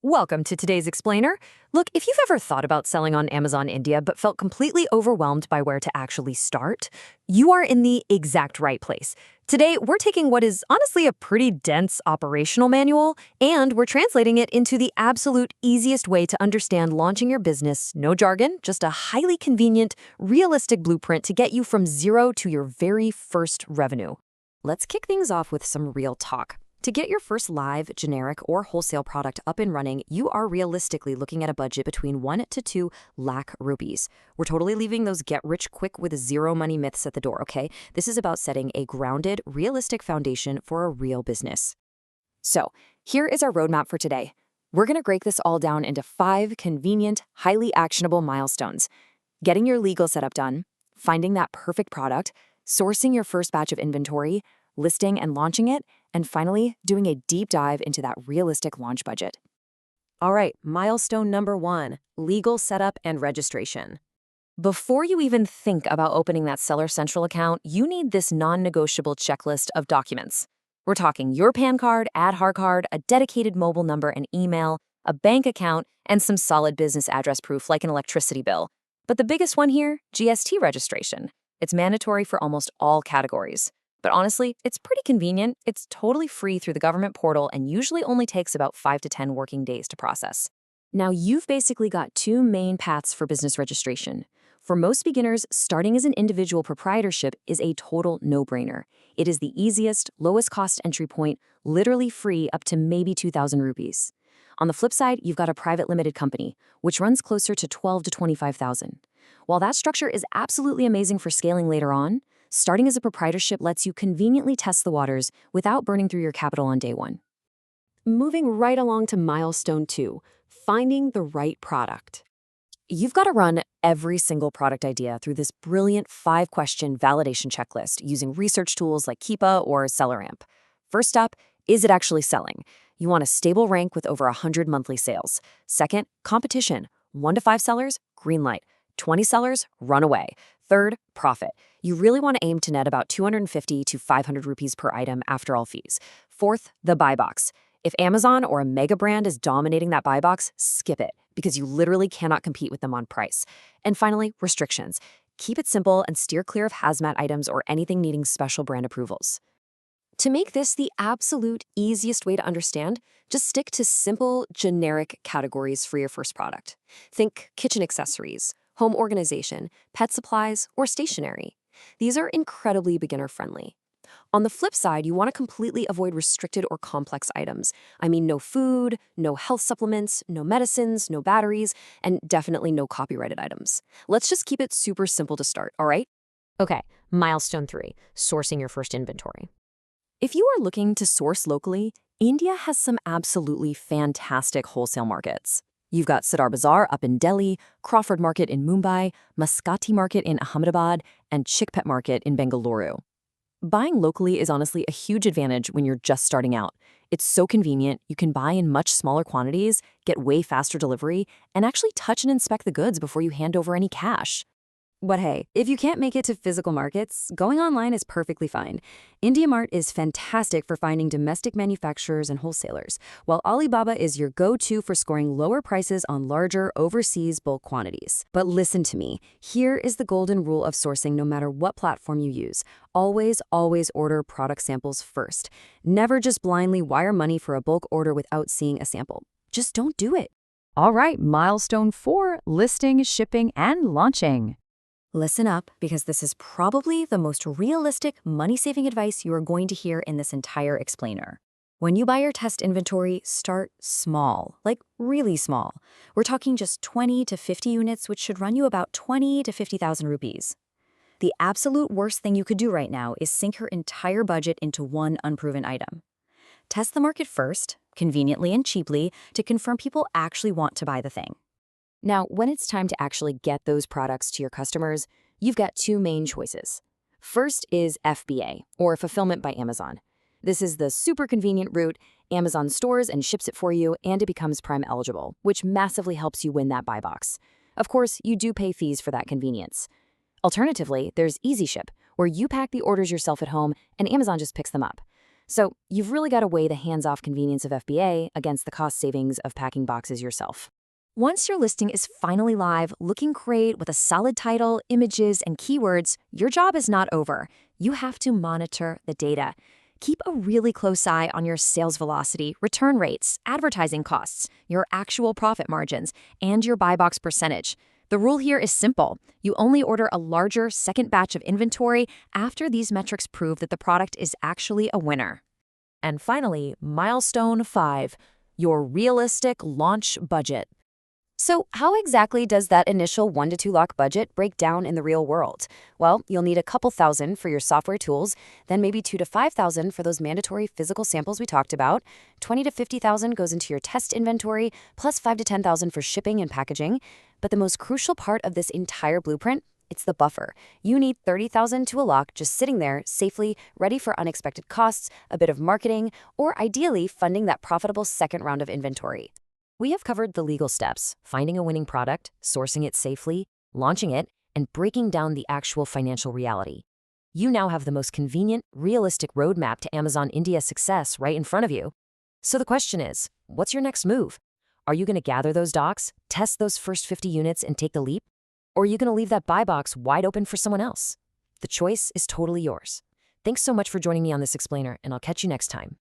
Welcome to today's explainer. Look, if you've ever thought about selling on Amazon India but felt completely overwhelmed by where to actually start, you are in the exact right place. Today, we're taking what is honestly a pretty dense operational manual, and we're translating it into the absolute easiest way to understand launching your business. No jargon, just a highly convenient, realistic blueprint to get you from zero to your very first revenue. Let's kick things off with some real talk. To get your first live, generic, or wholesale product up and running, you are realistically looking at a budget between 1 to 2 lakh rupees. We're totally leaving those get-rich-quick with zero money myths at the door, okay? This is about setting a grounded, realistic foundation for a real business. So, here is our roadmap for today. We're going to break this all down into 5 convenient, highly actionable milestones. Getting your legal setup done, finding that perfect product, sourcing your first batch of inventory, listing and launching it, and finally, doing a deep dive into that realistic launch budget. All right, milestone number 1, legal setup and registration. Before you even think about opening that Seller Central account, you need this non-negotiable checklist of documents. We're talking your PAN card, Aadhaar Card, a dedicated mobile number and email, a bank account, and some solid business address proof like an electricity bill. But the biggest one here, GST registration. It's mandatory for almost all categories. But honestly, it's pretty convenient. It's totally free through the government portal and usually only takes about 5 to 10 working days to process. Now, you've basically got 2 main paths for business registration. For most beginners, starting as an individual proprietorship is a total no-brainer. It is the easiest, lowest cost entry point, literally free up to maybe 2,000 rupees. On the flip side, you've got a private limited company, which runs closer to 12 to 25,000. While that structure is absolutely amazing for scaling later on, starting as a proprietorship lets you conveniently test the waters without burning through your capital on day 1. Moving right along to milestone 2, finding the right product. You've got to run every single product idea through this brilliant 5-question validation checklist using research tools like Keepa or SellerAmp. First up, is it actually selling? You want a stable rank with over 100 monthly sales. Second, competition. 1 to 5 sellers, green light. 20 sellers, run away. Third, profit. You really want to aim to net about 250 to 500 rupees per item after all fees. Fourth, the buy box. If Amazon or a mega brand is dominating that buy box, skip it, because you literally cannot compete with them on price. And finally, restrictions. Keep it simple and steer clear of hazmat items or anything needing special brand approvals. To make this the absolute easiest way to understand, just stick to simple, generic categories for your first product. Think kitchen accessories, home organization, pet supplies, or stationery. These are incredibly beginner-friendly. On the flip side, you want to completely avoid restricted or complex items. I mean, no food, no health supplements, no medicines, no batteries, and definitely no copyrighted items. Let's just keep it super simple to start, all right? Okay, milestone 3, sourcing your first inventory. If you are looking to source locally, India has some absolutely fantastic wholesale markets. You've got Sadar Bazaar up in Delhi, Crawford Market in Mumbai, Mascati Market in Ahmedabad, and Chickpet Market in Bengaluru. Buying locally is honestly a huge advantage when you're just starting out. It's so convenient, you can buy in much smaller quantities, get way faster delivery, and actually touch and inspect the goods before you hand over any cash. But hey, if you can't make it to physical markets, going online is perfectly fine. IndiaMart is fantastic for finding domestic manufacturers and wholesalers, while Alibaba is your go-to for scoring lower prices on larger overseas bulk quantities. But listen to me, here is the golden rule of sourcing no matter what platform you use. Always order product samples first. Never just blindly wire money for a bulk order without seeing a sample. Just don't do it. All right, milestone 4, listing, shipping, and launching. Listen up, because this is probably the most realistic, money-saving advice you are going to hear in this entire explainer. When you buy your test inventory, start small, like really small. We're talking just 20 to 50 units, which should run you about 20 to 50,000 rupees. The absolute worst thing you could do right now is sink your entire budget into one unproven item. Test the market first, conveniently and cheaply, to confirm people actually want to buy the thing. Now, when it's time to actually get those products to your customers, you've got 2 main choices. First is FBA, or Fulfillment by Amazon. This is the super convenient route. Amazon stores and ships it for you, and it becomes Prime eligible, which massively helps you win that buy box. Of course, you do pay fees for that convenience. Alternatively, there's EasyShip, where you pack the orders yourself at home and Amazon just picks them up. So you've really got to weigh the hands-off convenience of FBA against the cost savings of packing boxes yourself. Once your listing is finally live, looking great with a solid title, images, and keywords, your job is not over. You have to monitor the data. Keep a really close eye on your sales velocity, return rates, advertising costs, your actual profit margins, and your buy box percentage. The rule here is simple. You only order a larger second batch of inventory after these metrics prove that the product is actually a winner. And finally, milestone 5, your realistic launch budget. So how exactly does that initial 1 to 2 lakh budget break down in the real world? Well, you'll need a couple thousand for your software tools, then maybe 2 to 5,000 for those mandatory physical samples we talked about. 20 to 50,000 goes into your test inventory, plus 5 to 10,000 for shipping and packaging. But the most crucial part of this entire blueprint, it's the buffer. You need 30,000 to a lakh just sitting there safely, ready for unexpected costs, a bit of marketing, or ideally funding that profitable second round of inventory. We have covered the legal steps, finding a winning product, sourcing it safely, launching it, and breaking down the actual financial reality. You now have the most convenient, realistic roadmap to Amazon India's success right in front of you. So the question is, what's your next move? Are you going to gather those docs, test those first 50 units, and take the leap? Or are you going to leave that buy box wide open for someone else? The choice is totally yours. Thanks so much for joining me on this explainer, and I'll catch you next time.